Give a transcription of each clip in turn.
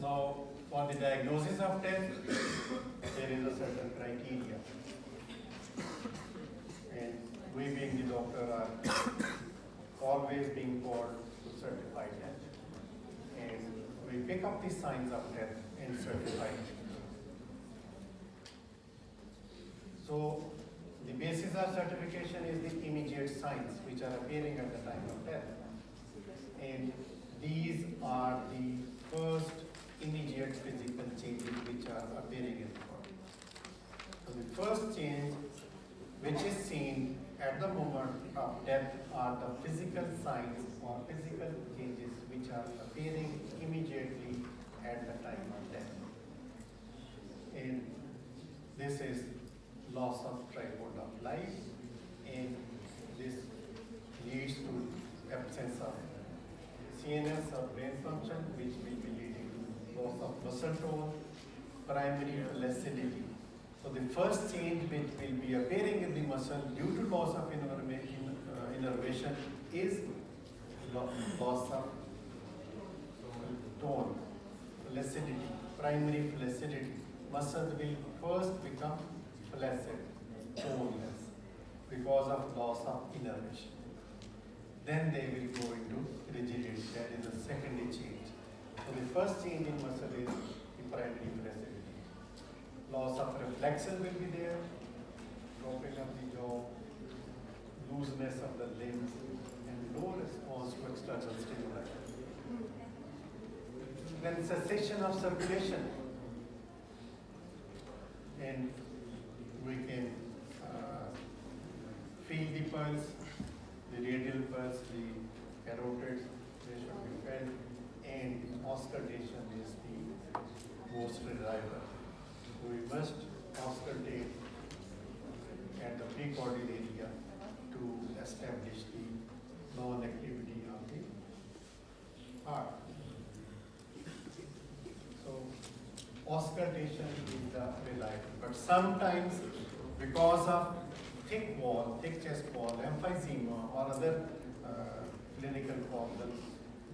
Now, for the diagnosis of death, there is a certain criteria. And we being the doctor are always being called to certify death. And we pick up the signs of death and certify it. So, the basis of certification is the immediate signs which are appearing at the time of death. And these are the first immediate physical changes which are appearing in the body. So the first change which is seen at the moment of death are the physical signs or physical changes which are appearing immediately at the time of death. And this is loss of tripod of life, and this leads to absence of CNS or brain function, which will be leading to loss of muscle tone, primary flaccidity. So the first change which will be appearing in the muscle due to loss of innervation is loss of tone, flaccidity, primary flaccidity. Muscles will first become flaccid, toneless, because of loss of innervation. Then they will go into rigidity. That is the secondary change. So the first change in muscle is the primary flaccidity. Loss of reflexes will be there, dropping of the jaw, looseness of the limbs, and no response to external stimuli. Then cessation of circulation. And we can feel the pulse, the radial pulse, the carotids, they should be felt, and auscultation is the most reliable. We must auscultate at the precordial area to establish the non-activity of the heart. So, auscultation is the reliable, but sometimes because of thick wall, thick chest wall, emphysema or other clinical problems,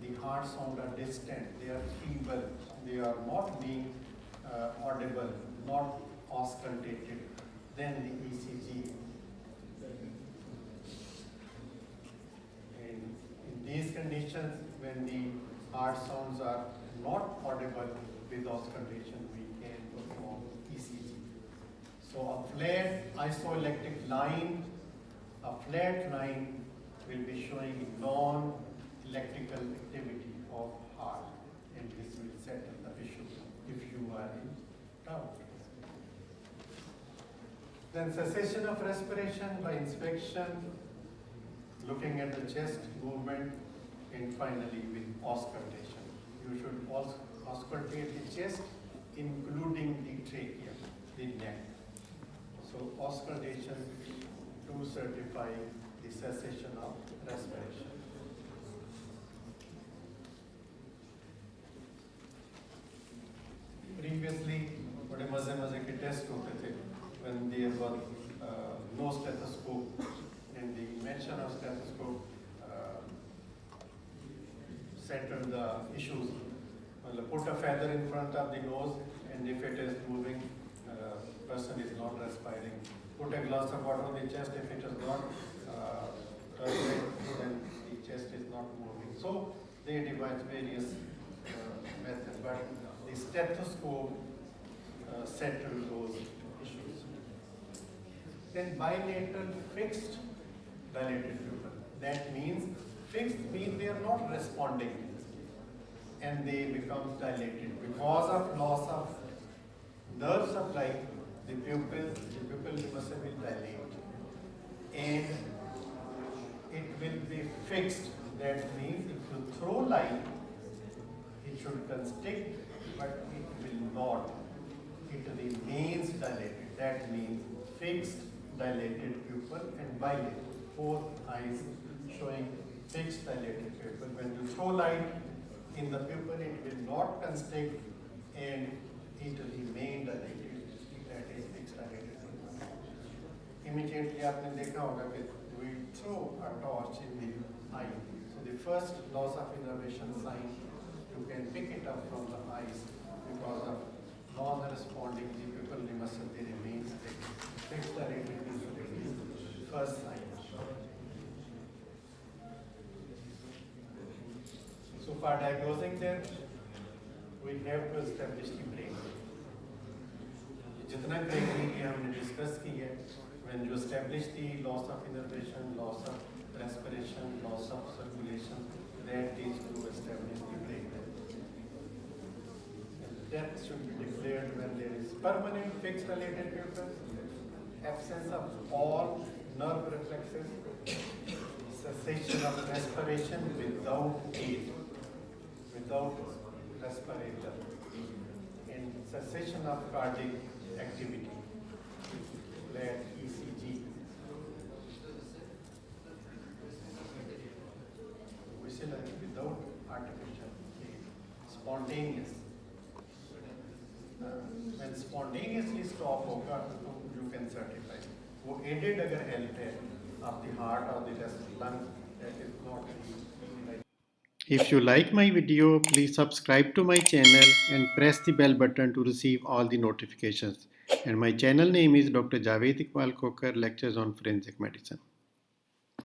the heart sounds are distant, they are feeble, they are not being audible, not auscultated, then the ECG. And in these conditions, when the heart sounds are not audible with auscultation, we can perform ECG. So a flat isoelectric line, a flat line will be showing non-electrical activity of heart, and this will settle the issue if you are in doubt. Then cessation of respiration by inspection, looking at the chest movement, and finally with auscultation. You should also auscultate the chest, including the trachea, the neck. So auscultation to certify the cessation of respiration. Previously, बड़े मजे के test होते थे when there was no stethoscope, and the invention of stethoscope settled the issues. Put a feather in front of the nose, and if it is moving, person is not respiring. Put a glass of water on the chest, if it is not turning, then the chest is not moving. So they devised various methods, but the stethoscope settled those issues. Then bilateral fixed dilated pupil. That means fixed means they are not responding, and they become dilated because of loss of nerve supply. The pupil muscle will dilate, and it will be fixed. That means if you throw light, it should constrict, but it will not. It remains dilated. That means fixed dilated pupil and bilated. Both eyes showing fixed dilated pupil. When you throw light in the pupil, it will not constrict and it will remain dilated. That is fixed dilated pupil. Immediately आपने देखा होगा कि we throw a torch in the eye. So the first loss of innervation sign, you can pick it up from the eyes. because of non-responding, the pupil must be remains fixed the rate is first sign. So for diagnosing them, we have to establish the brain. जितना criteria हमने discuss की है, when you establish the loss of innervation, loss of respiration, loss of circulation, that is to establish the brain. And death should be declared when there is permanent fixed related pupils, absence of all nerve reflexes, cessation of respiration without aid, without respirator, and cessation of cardiac activity, like ECG, whistle without artificial aid, spontaneous. When spontaneously stop होगा तो you can certify. वो aided अगर help है of the heart or the lung, that is not right. If you like my video, please subscribe to my channel and press the bell button to receive all the notifications. And my channel name is Dr. Javed Iqbal Khokhar, Lectures on Forensic Medicine.